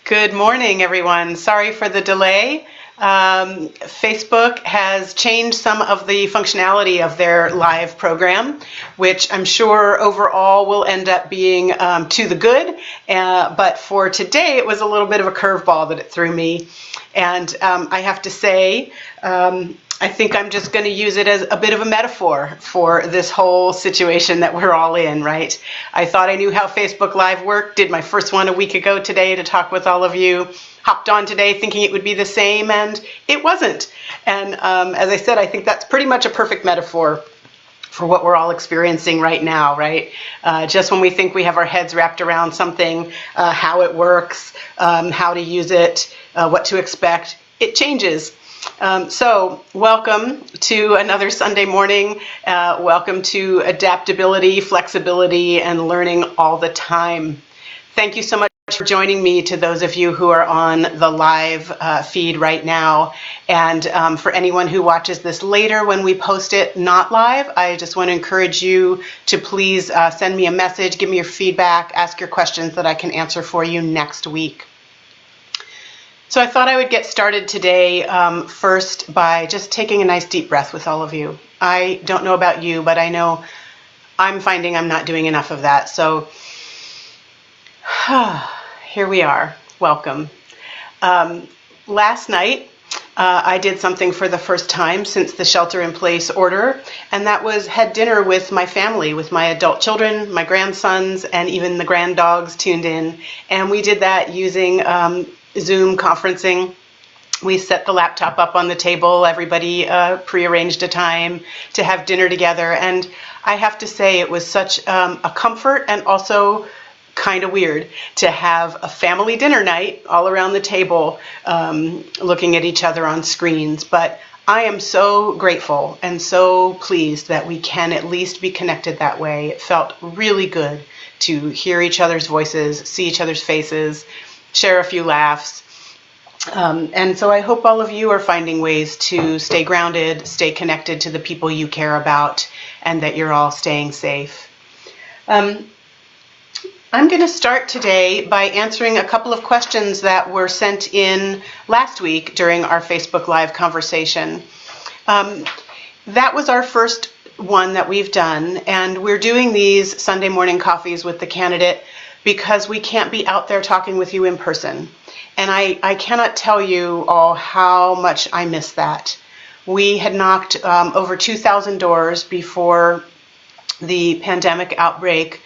Good morning, everyone. Sorry for the delay. Facebook has changed some of the functionality of their live program, which I'm sure overall will end up being to the good. But for today, it was a little bit of a curveball that it threw me. And I have to say, I think I'm just going to use it as a bit of a metaphor for this whole situation that we're all in, right? I thought I knew how Facebook Live worked, did my first one a week ago today to talk with all of you, hopped on today thinking it would be the same, and it wasn't. And as I said, I think that's pretty much a perfect metaphor for what we're all experiencing right now, right? Just when we think we have our heads wrapped around something, how it works, how to use it, what to expect, it changes. So welcome to another Sunday morning. Welcome to adaptability, flexibility, and learning all the time. Thank you so much for joining me, to those of you who are on the live feed right now. And for anyone who watches this later when we post it not live, I just want to encourage you to please send me a message, give me your feedback, ask your questions that I can answer for you next week. So I thought I would get started today first by just taking a nice deep breath with all of you. I don't know about you, but I know I'm finding I'm not doing enough of that. So here we are. Welcome. Last night, I did something for the first time since the shelter-in-place order, and that was had dinner with my family, with my adult children, my grandsons, and even the granddogs tuned in. And we did that using Zoom conferencing. We set the laptop up on the table. Everybody prearranged a time to have dinner together. And I have to say it was such a comfort and also kind of weird to have a family dinner night all around the table looking at each other on screens. But I am so grateful and so pleased that we can at least be connected that way. It felt really good to hear each other's voices, see each other's faces, share a few laughs. And so I hope all of you are finding ways to stay grounded, stay connected to the people you care about, and that you're all staying safe. I'm going to start today by answering a couple of questions that were sent in last week during our Facebook Live conversation. That was our first one that we've done, and we're doing these Sunday morning coffees with the candidate because we can't be out there talking with you in person. And I cannot tell you all how much I miss that. We had knocked over 2,000 doors before the pandemic outbreak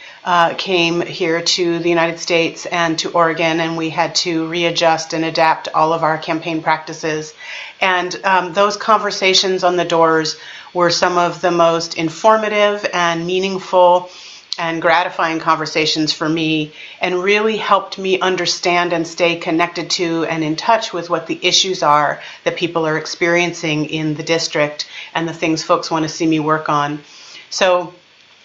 came here to the United States and to Oregon, and we had to readjust and adapt all of our campaign practices. And those conversations on the doors were some of the most informative and meaningful and gratifying conversations for me, and really helped me understand and stay connected to and in touch with what the issues are that people are experiencing in the district and the things folks want to see me work on. So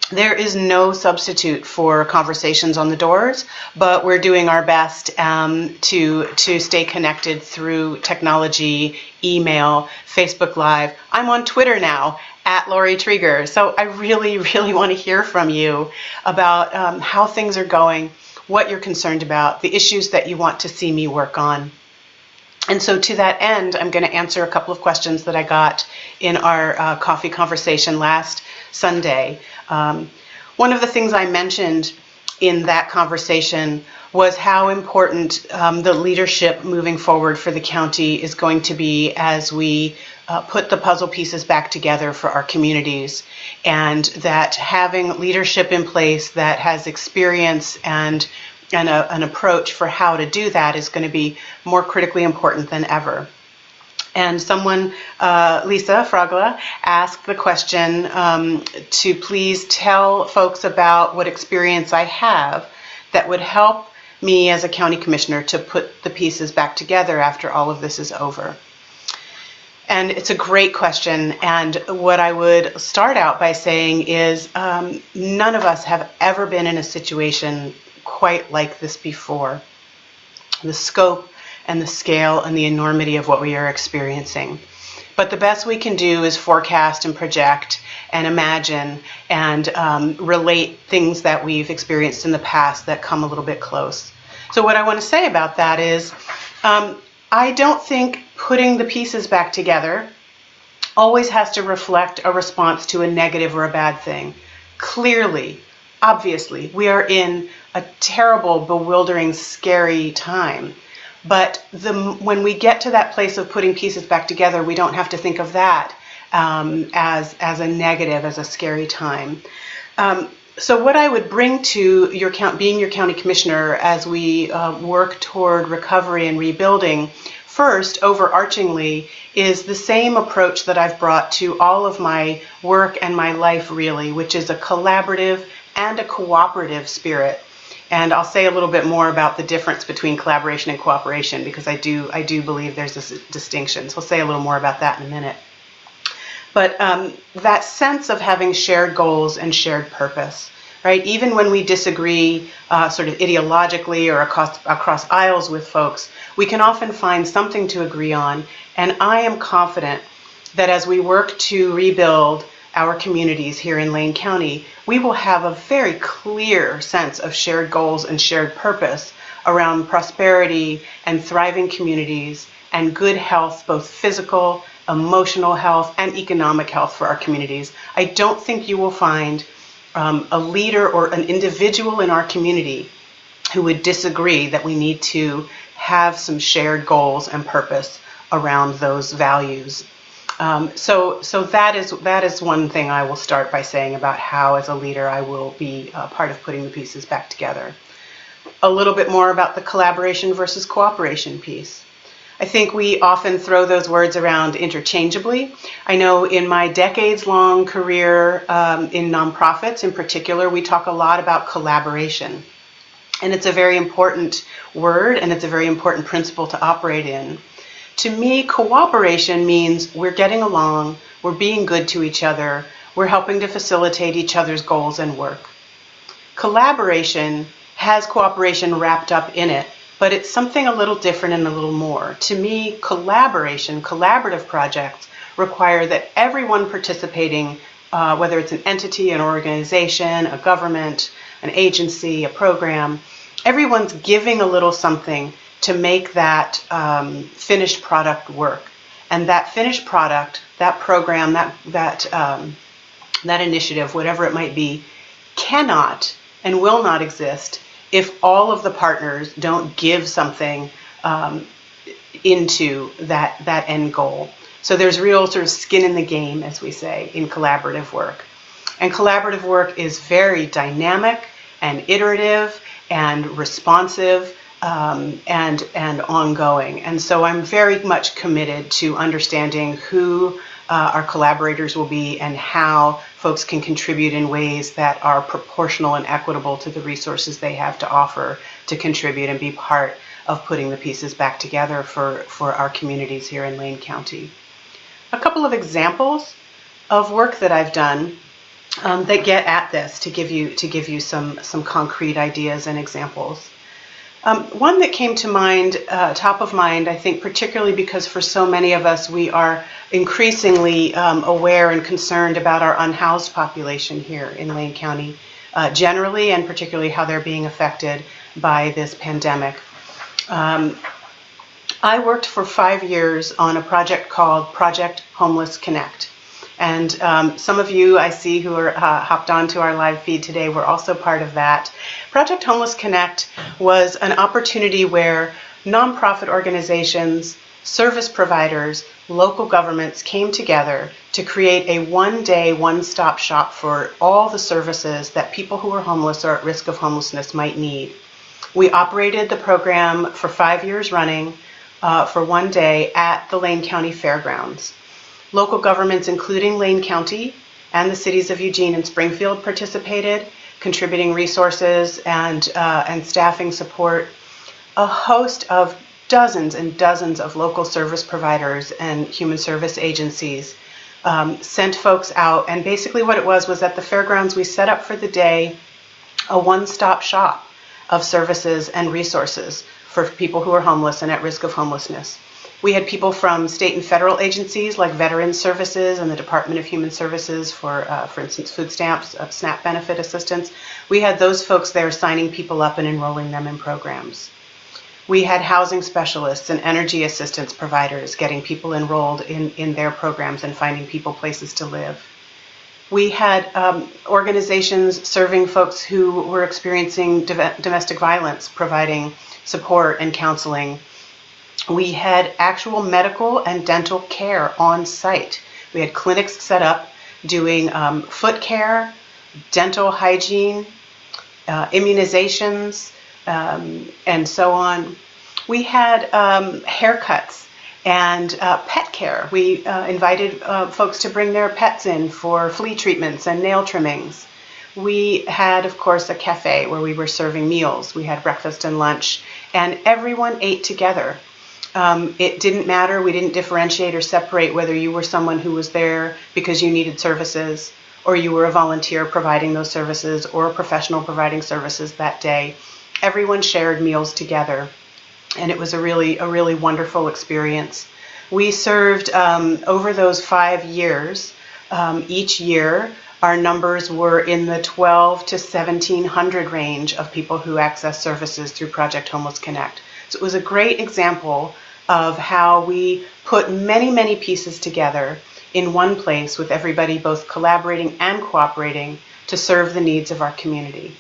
there is no substitute for conversations on the doors, but we're doing our best to stay connected through technology, email, Facebook Live. I'm on Twitter now, at Laurie Trieger. So I really, really want to hear from you about how things are going, what you're concerned about, the issues that you want to see me work on. And so to that end, I'm going to answer a couple of questions that I got in our coffee conversation last Sunday. One of the things I mentioned in that conversation was how important the leadership moving forward for the county is going to be as we put the puzzle pieces back together for our communities, and that having leadership in place that has experience and an approach for how to do that is going to be more critically important than ever. And someone, Lisa Fragla, asked the question to please tell folks about what experience I have that would help me as a county commissioner to put the pieces back together after all of this is over. And it's a great question, and what I would start out by saying is none of us have ever been in a situation quite like this before. The scope and the scale and the enormity of what we are experiencing. But the best we can do is forecast and project and imagine and relate things that we've experienced in the past that come a little bit close. So what I want to say about that is, I don't think putting the pieces back together always has to reflect a response to a negative or a bad thing. Clearly, obviously, we are in a terrible, bewildering, scary time. But when we get to that place of putting pieces back together, we don't have to think of that as a negative, as a scary time. So what I would bring to being your county commissioner as we work toward recovery and rebuilding, first, overarchingly, is the same approach that I've brought to all of my work and my life, really, which is a collaborative and a cooperative spirit. And I'll say a little bit more about the difference between collaboration and cooperation, because I do believe there's this distinction. So I'll say a little more about that in a minute. But that sense of having shared goals and shared purpose, right? Even when we disagree sort of ideologically or across aisles with folks, we can often find something to agree on. And I am confident that as we work to rebuild our communities here in Lane County, we will have a very clear sense of shared goals and shared purpose around prosperity and thriving communities and good health, both physical, emotional health, and economic health for our communities. I don't think you will find a leader or an individual in our community who would disagree that we need to have some shared goals and purpose around those values. So that is one thing I will start by saying about how, as a leader, I will be part of putting the pieces back together. A little bit more about the collaboration versus cooperation piece. I think we often throw those words around interchangeably. I know in my decades-long career in nonprofits in particular, we talk a lot about collaboration. And it's a very important word, and it's a very important principle to operate in. To me, cooperation means we're getting along, we're being good to each other, we're helping to facilitate each other's goals and work. Collaboration has cooperation wrapped up in it, but it's something a little different and a little more. To me, collaborative projects require that everyone participating, whether it's an entity, an organization, a government, an agency, a program, everyone's giving a little something to make that finished product work. And that finished product, that program, that initiative, whatever it might be, cannot and will not exist if all of the partners don't give something into that end goal. So there's real sort of skin in the game, as we say, in collaborative work. And collaborative work is very dynamic and iterative and responsive and ongoing. And so I'm very much committed to understanding who our collaborators will be and how folks can contribute in ways that are proportional and equitable to the resources they have to offer to contribute and be part of putting the pieces back together for our communities here in Lane County. A couple of examples of work that I've done that get at this to give you some concrete ideas and examples. One that came to mind, top of mind, I think particularly because for so many of us we are increasingly aware and concerned about our unhoused population here in Lane County generally, and particularly how they're being affected by this pandemic. I worked for 5 years on a project called Project Homeless Connect. And some of you I see who are hopped onto our live feed today were also part of that. Project Homeless Connect was an opportunity where nonprofit organizations, service providers, local governments came together to create a one-day, one-stop shop for all the services that people who are homeless or at risk of homelessness might need. We operated the program for 5 years running for one day at the Lane County Fairgrounds. Local governments, including Lane County and the cities of Eugene and Springfield, participated, contributing resources and staffing support. A host of dozens and dozens of local service providers and human service agencies sent folks out. And basically what it was at the fairgrounds we set up for the day a one-stop shop of services and resources for people who are homeless and at risk of homelessness. We had people from state and federal agencies like Veterans Services and the Department of Human Services for instance, food stamps, SNAP benefit assistance. We had those folks there signing people up and enrolling them in programs. We had housing specialists and energy assistance providers getting people enrolled in their programs and finding people places to live. We had organizations serving folks who were experiencing domestic violence, providing support and counseling. We had actual medical and dental care on site. We had clinics set up doing foot care, dental hygiene, immunizations, and so on. We had haircuts and pet care. We invited folks to bring their pets in for flea treatments and nail trimmings. We had, of course, a cafe where we were serving meals. We had breakfast and lunch, and everyone ate together. It didn't matter. We didn't differentiate or separate whether you were someone who was there because you needed services, or you were a volunteer providing those services, or a professional providing services that day. Everyone shared meals together, and it was a really wonderful experience. We served over those 5 years. Each year, our numbers were in the 12 to 1,700 range of people who access services through Project Homeless Connect. So it was a great example of how we put many pieces together in one place with everybody both collaborating and cooperating to serve the needs of our community.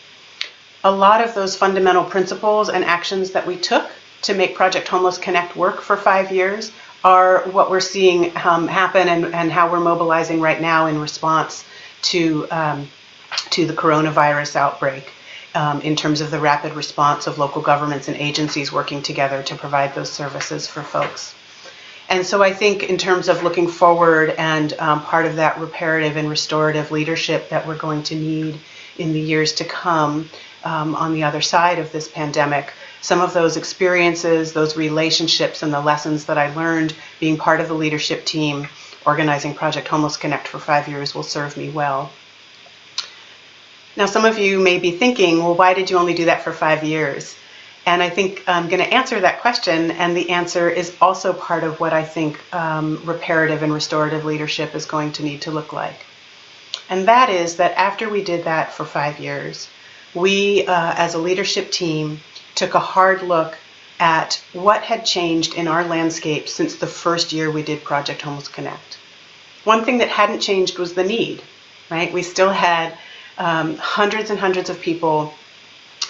A lot of those fundamental principles and actions that we took to make Project Homeless Connect work for 5 years are what we're seeing happen and how we're mobilizing right now in response to the coronavirus outbreak. In terms of the rapid response of local governments and agencies working together to provide those services for folks. And so I think in terms of looking forward and part of that reparative and restorative leadership that we're going to need in the years to come on the other side of this pandemic, some of those experiences, those relationships, and the lessons that I learned being part of the leadership team organizing Project Homeless Connect for 5 years will serve me well. Now, some of you may be thinking, well, why did you only do that for 5 years? And I think I'm going to answer that question, and the answer is also part of what I think reparative and restorative leadership is going to need to look like. And that is that after we did that for 5 years, we, as a leadership team, took a hard look at what had changed in our landscape since the first year we did Project Homeless Connect. One thing that hadn't changed was the need, right? We still had hundreds and hundreds of people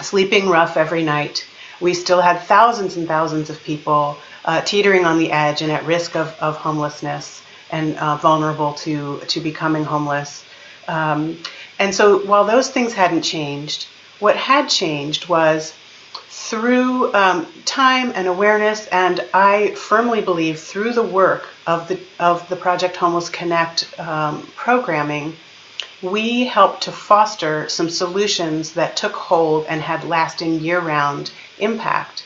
sleeping rough every night. We still had thousands and thousands of people teetering on the edge and at risk of homelessness and vulnerable to becoming homeless. And so while those things hadn't changed, what had changed was through time and awareness, and I firmly believe through the work of the Project Homeless Connect programming, we helped to foster some solutions that took hold and had lasting year-round impact.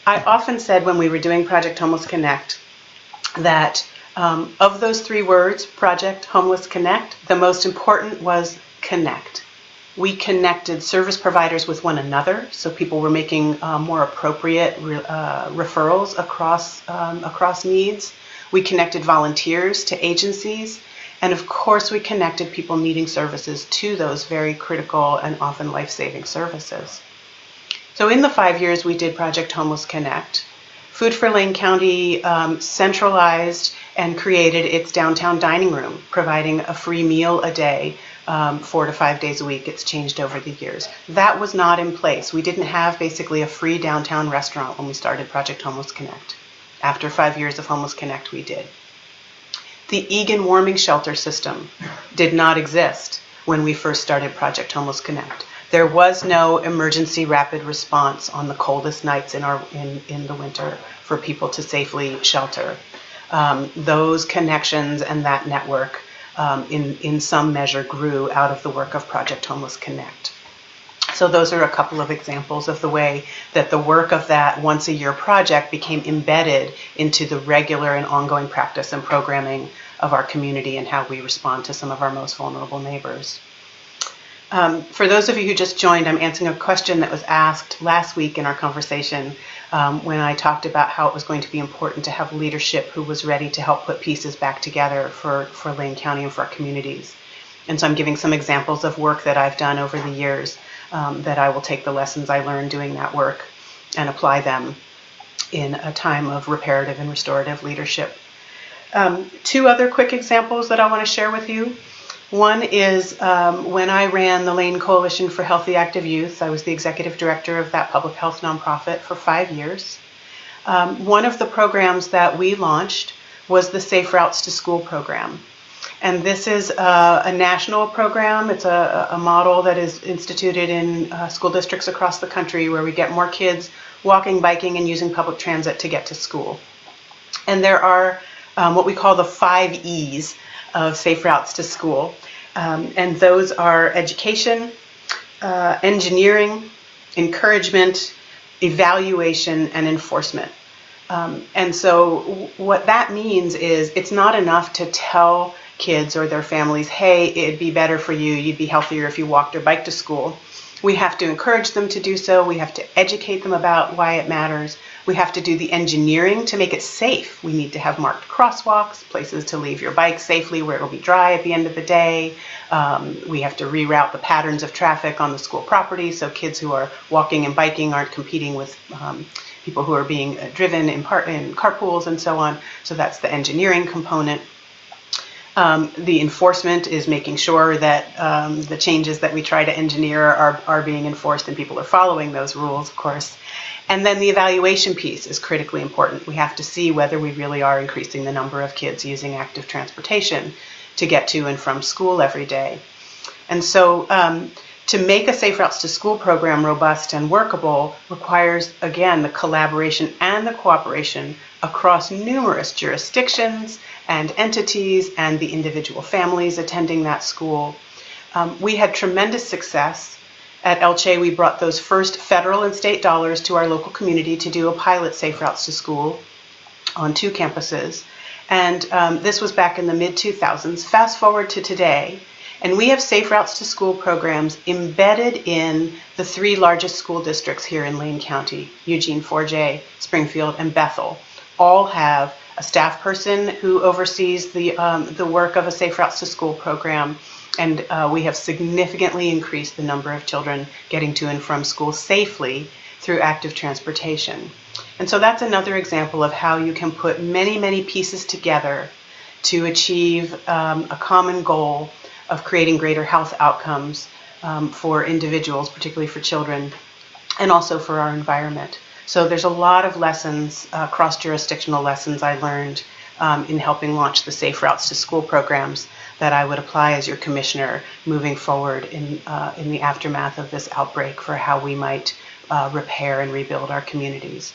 I often said when we were doing Project Homeless Connect that of those 3 words, Project Homeless Connect, the most important was connect. We connected service providers with one another, so people were making more appropriate referrals across needs. We connected volunteers to agencies. And of course, we connected people needing services to those very critical and often life-saving services. So in the 5 years we did Project Homeless Connect, Food for Lane County centralized and created its downtown dining room, providing a free meal a day, 4 to 5 days a week. It's changed over the years. That was not in place. We didn't have basically a free downtown restaurant when we started Project Homeless Connect. After 5 years of Homeless Connect, we did. The Egan warming shelter system did not exist when we first started Project Homeless Connect. There was no emergency rapid response on the coldest nights in the winter for people to safely shelter. Those connections and that network in some measure grew out of the work of Project Homeless Connect. So those are a couple of examples of the way that the work of that once-a-year project became embedded into the regular and ongoing practice and programming of our community and how we respond to some of our most vulnerable neighbors. For those of you who just joined, I'm answering a question that was asked last week in our conversation when I talked about how it was going to be important to have leadership who was ready to help put pieces back together for Lane County and for our communities. And so I'm giving some examples of work that I've done over the years that I will take the lessons I learned doing that work and apply them in a time of reparative and restorative leadership. Two other quick examples that I want to share with you. One is when I ran the Lane Coalition for Healthy Active Youth. I was the executive director of that public health nonprofit for 5 years. One of the programs that we launched was the Safe Routes to School program. And this is a national program. It's a model that is instituted in school districts across the country where we get more kids walking, biking, and using public transit to get to school. And there are what we call the 5 E's of Safe Routes to School. And those are education, engineering, encouragement, evaluation, and enforcement. And so what that means is it's not enough to tell kids or their families, hey, it'd be better for you, you'd be healthier if you walked or biked to school. We have to encourage them to do so. We have to educate them about why it matters. We have to do the engineering to make it safe. We need to have marked crosswalks, places to leave your bike safely where it'll be dry at the end of the day. We have to reroute the patterns of traffic on the school property so kids who are walking and biking aren't competing with people who are being driven in carpools and so on. So that's the engineering component. The enforcement is making sure that the changes that we try to engineer are being enforced and people are following those rules, of course. And then the evaluation piece is critically important. We have to see whether we really are increasing the number of kids using active transportation to get to and from school every day. And so to make a Safe Routes to School program robust and workable requires, again, the collaboration and the cooperation across numerous jurisdictions and entities and the individual families attending that school. We had tremendous success. At Elche, we brought those first federal and state dollars to our local community to do a pilot Safe Routes to School on 2 campuses. And this was back in the mid-2000s. Fast forward to today, and we have Safe Routes to School programs embedded in the 3 largest school districts here in Lane County, Eugene, 4J, Springfield, and Bethel. All have a staff person who oversees the work of a Safe Routes to School program, and we have significantly increased the number of children getting to and from school safely through active transportation. And so that's another example of how you can put many, many pieces together to achieve a common goal of creating greater health outcomes for individuals, particularly for children, and also for our environment. So there's a lot of lessons, cross-jurisdictional lessons I learned in helping launch the Safe Routes to School programs that I would apply as your commissioner moving forward in the aftermath of this outbreak for how we might repair and rebuild our communities.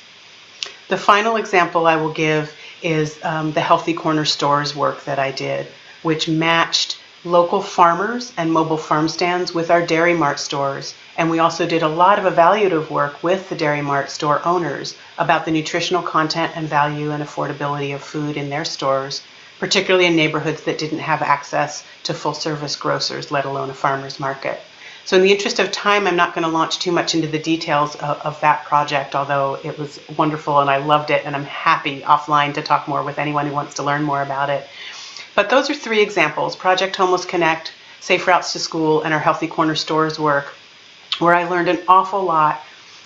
The final example I will give is the Healthy Corner Stores work that I did, which matched local farmers and mobile farm stands with our Dairy Mart stores. And we also did a lot of evaluative work with the Dairy Mart store owners about the nutritional content and value and affordability of food in their stores, particularly in neighborhoods that didn't have access to full-service grocers, let alone a farmer's market. So in the interest of time, I'm not going to launch too much into the details of that project, although it was wonderful and I loved it, and I'm happy offline to talk more with anyone who wants to learn more about it. But those are 3 examples: Project Homeless Connect, Safe Routes to School, and our Healthy Corner Stores work, where I learned an awful lot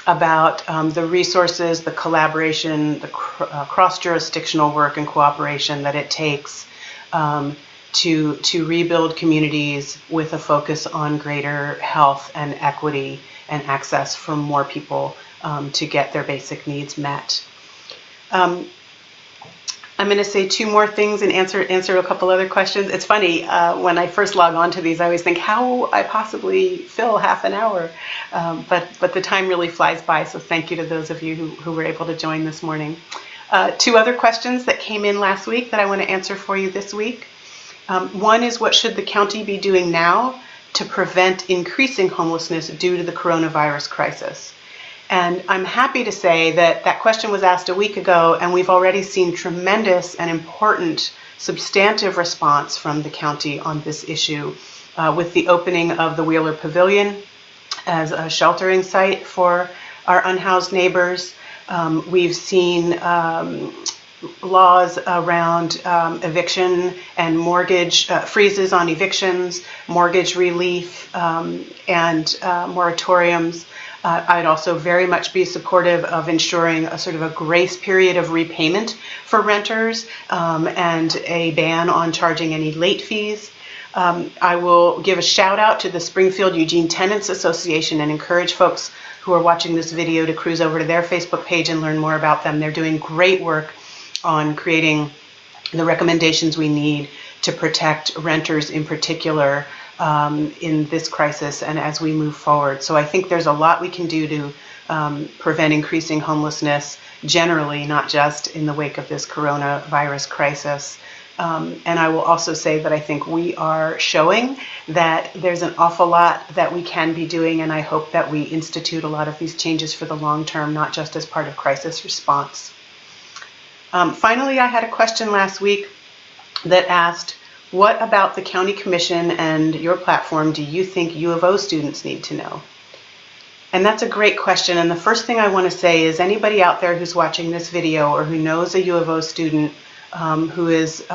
about the resources, the collaboration, the cross-jurisdictional work and cooperation that it takes to rebuild communities with a focus on greater health and equity and access for more people to get their basic needs met. I'm going to say 2 more things and answer a couple other questions. It's funny, when I first log on to these, I always think, how will I possibly fill half an hour? But the time really flies by, so thank you to those of you who were able to join this morning. 2 other questions that came in last week that I want to answer for you this week. One is, what should the county be doing now to prevent increasing homelessness due to the coronavirus crisis? And I'm happy to say that that question was asked a week ago, and we've already seen tremendous and important substantive response from the county on this issue with the opening of the Wheeler Pavilion as a sheltering site for our unhoused neighbors. We've seen laws around eviction and mortgage freezes on evictions, mortgage relief, and moratoriums I'd also very much be supportive of ensuring a sort of a grace period of repayment for renters and a ban on charging any late fees. I will give a shout out to the Springfield Eugene Tenants Association and encourage folks who are watching this video to cruise over to their Facebook page and learn more about them. They're doing great work on creating the recommendations we need to protect renters in particular in this crisis and as we move forward. So I think there's a lot we can do to prevent increasing homelessness generally, not just in the wake of this coronavirus crisis. And I will also say that I think we are showing that there's an awful lot that we can be doing, and I hope that we institute a lot of these changes for the long term, not just as part of crisis response. Finally, I had a question last week that asked, what about the County Commission and your platform do you think U of O students need to know? And that's a great question. And the first thing I want to say is anybody out there who's watching this video or who knows a U of O student who is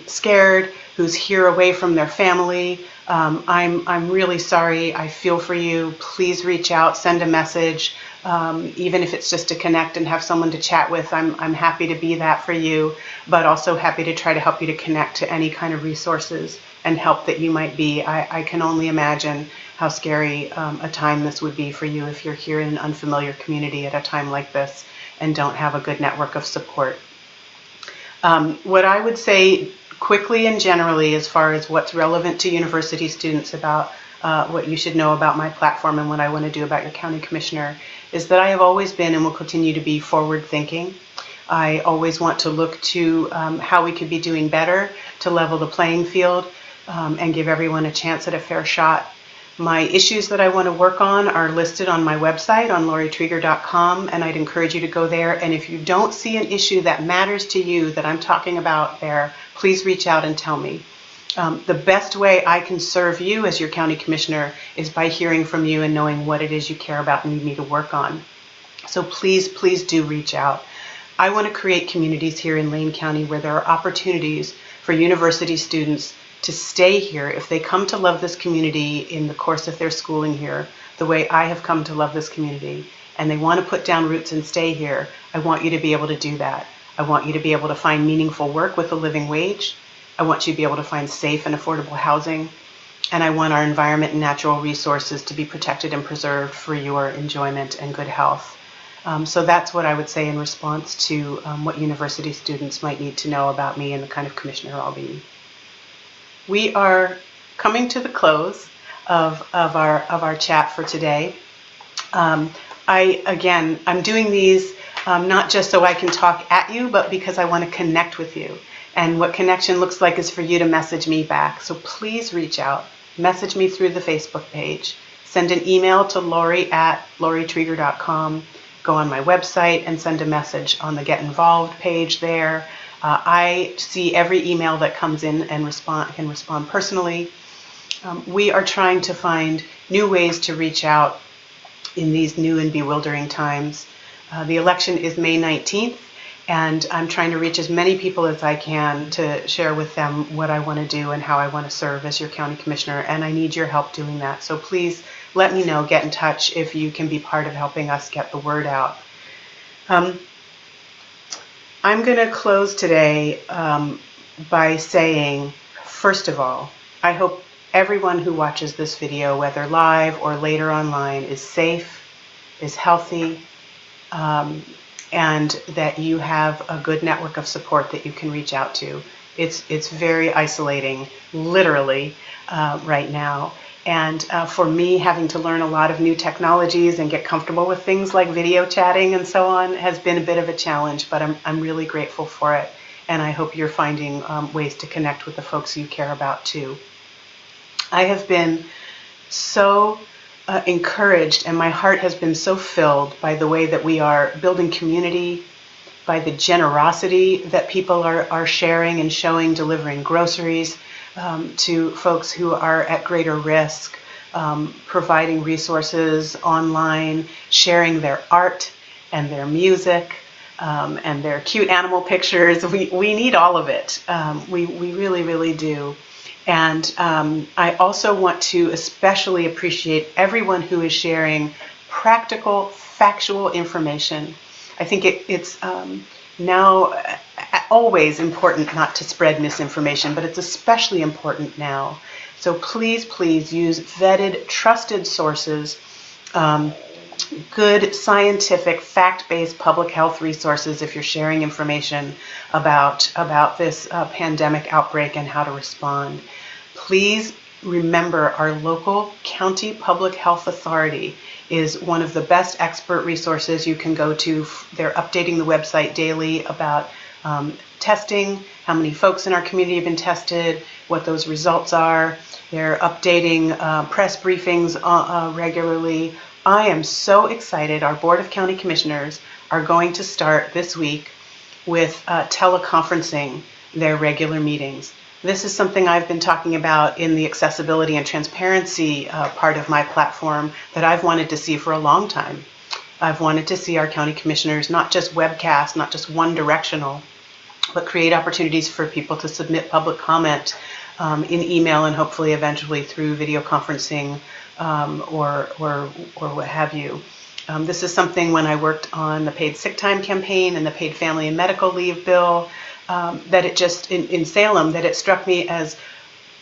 scared, who's here away from their family, I'm really sorry. I feel for you. Please reach out, send a message, even if it's just to connect and have someone to chat with. I'm happy to be that for you, but also happy to try to help you to connect to any kind of resources and help that you might be. I can only imagine how scary a time this would be for you if you're here in an unfamiliar community at a time like this and don't have a good network of support. What I would say quickly and generally as far as what's relevant to university students about what you should know about my platform and what I want to do about your county commissioner is that I have always been and will continue to be forward thinking. I always want to look to how we could be doing better to level the playing field and give everyone a chance at a fair shot. My issues that I want to work on are listed on my website on laurietrieger.com, and I'd encourage you to go there. And if you don't see an issue that matters to you that I'm talking about there, please reach out and tell me. The best way I can serve you as your county commissioner is by hearing from you and knowing what it is you care about and need me to work on. So please, please do reach out. I want to create communities here in Lane County where there are opportunities for university students to stay here if they come to love this community in the course of their schooling here, the way I have come to love this community, and they want to put down roots and stay here. I want you to be able to do that. I want you to be able to find meaningful work with a living wage. I want you to be able to find safe and affordable housing. And I want our environment and natural resources to be protected and preserved for your enjoyment and good health. So that's what I would say in response to what university students might need to know about me and the kind of commissioner I'll be. We are coming to the close of our chat for today. I'm doing these not just so I can talk at you, but because I want to connect with you. And what connection looks like is for you to message me back. So please reach out, message me through the Facebook page, send an email to Laurie@laurietrieger.com, go on my website and send a message on the Get Involved page there. I see every email that comes in and can respond personally. We are trying to find new ways to reach out in these new and bewildering times. The election is May 19th, and I'm trying to reach as many people as I can to share with them what I want to do and how I want to serve as your county commissioner, and I need your help doing that. So please let me know, get in touch if you can be part of helping us get the word out. I'm going to close today by saying, first of all, I hope everyone who watches this video, whether live or later online, is safe, is healthy, and that you have a good network of support that you can reach out to. It's very isolating, literally, right now. And for me, having to learn a lot of new technologies and get comfortable with things like video chatting and so on has been a bit of a challenge, but I'm really grateful for it. And I hope you're finding ways to connect with the folks you care about too. I have been so encouraged, and my heart has been so filled by the way that we are building community, by the generosity that people are sharing and showing, delivering groceries to folks who are at greater risk, providing resources online, sharing their art and their music and their cute animal pictures. We need all of it. We really, really do. And I also want to especially appreciate everyone who is sharing practical, factual information. I think it's now always important not to spread misinformation, but it's especially important now. So please, please use vetted, trusted sources, good scientific, fact-based public health resources if you're sharing information about this pandemic outbreak and how to respond. Please remember our local county public health authority is one of the best expert resources you can go to. They're updating the website daily about testing, how many folks in our community have been tested, what those results are. They're updating press briefings regularly. I am so excited. Our Board of County Commissioners are going to start this week with teleconferencing their regular meetings. This is something I've been talking about in the accessibility and transparency part of my platform that I've wanted to see for a long time. I've wanted to see our county commissioners not just webcast, not just one directional, but create opportunities for people to submit public comment in email and hopefully eventually through video conferencing or what have you. This is something when I worked on the paid sick time campaign and the paid family and medical leave bill, that it just, in Salem, that it struck me as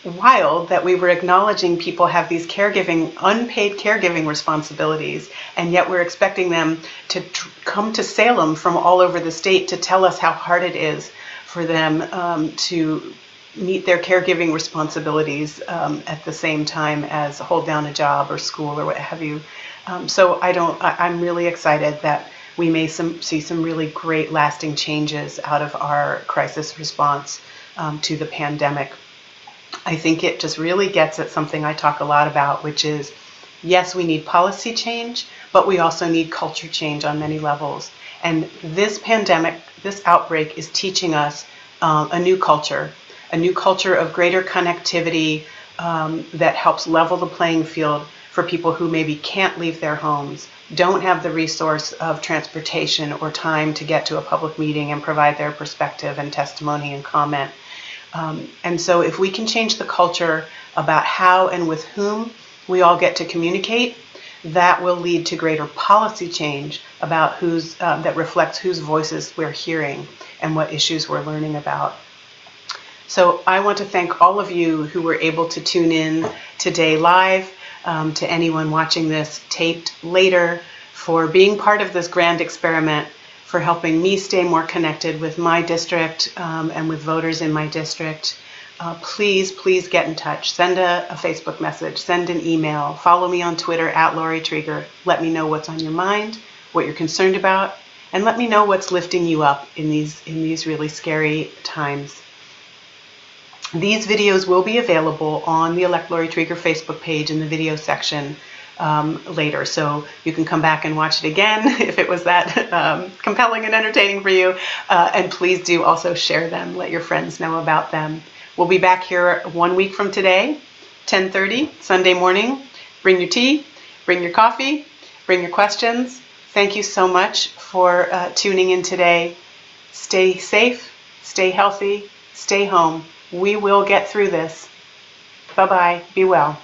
wild that we were acknowledging people have these unpaid caregiving responsibilities, and yet we're expecting them to come to Salem from all over the state to tell us how hard it is for them to meet their caregiving responsibilities at the same time as hold down a job or school or what have you. So I'm really excited that we may see some really great lasting changes out of our crisis response to the pandemic. I think it just really gets at something I talk a lot about, which is, yes, we need policy change, but we also need culture change on many levels. And this pandemic, this outbreak is teaching us a new culture of greater connectivity that helps level the playing field for people who maybe can't leave their homes, don't have the resource of transportation or time to get to a public meeting and provide their perspective and testimony and comment. And so if we can change the culture about how and with whom we all get to communicate, that will lead to greater policy change about that reflects whose voices we're hearing and what issues we're learning about. So I want to thank all of you who were able to tune in today live, to anyone watching this taped later, for being part of this grand experiment, for helping me stay more connected with my district and with voters in my district. Please get in touch. Send a Facebook message, send an email, follow me on Twitter @Laurie Trieger. Let me know what's on your mind, what you're concerned about, and let me know what's lifting you up in these really scary times. These videos will be available on the Elect Laurie Trieger Facebook page in the video section later, so you can come back and watch it again if it was that compelling and entertaining for you, and please do also share them, let your friends know about them. We'll be back here 1 week from today, 10:30 Sunday morning. Bring your tea, bring your coffee, bring your questions. Thank you so much for tuning in today. Stay safe, stay healthy, stay home. We will get through this. Bye-bye. Be well.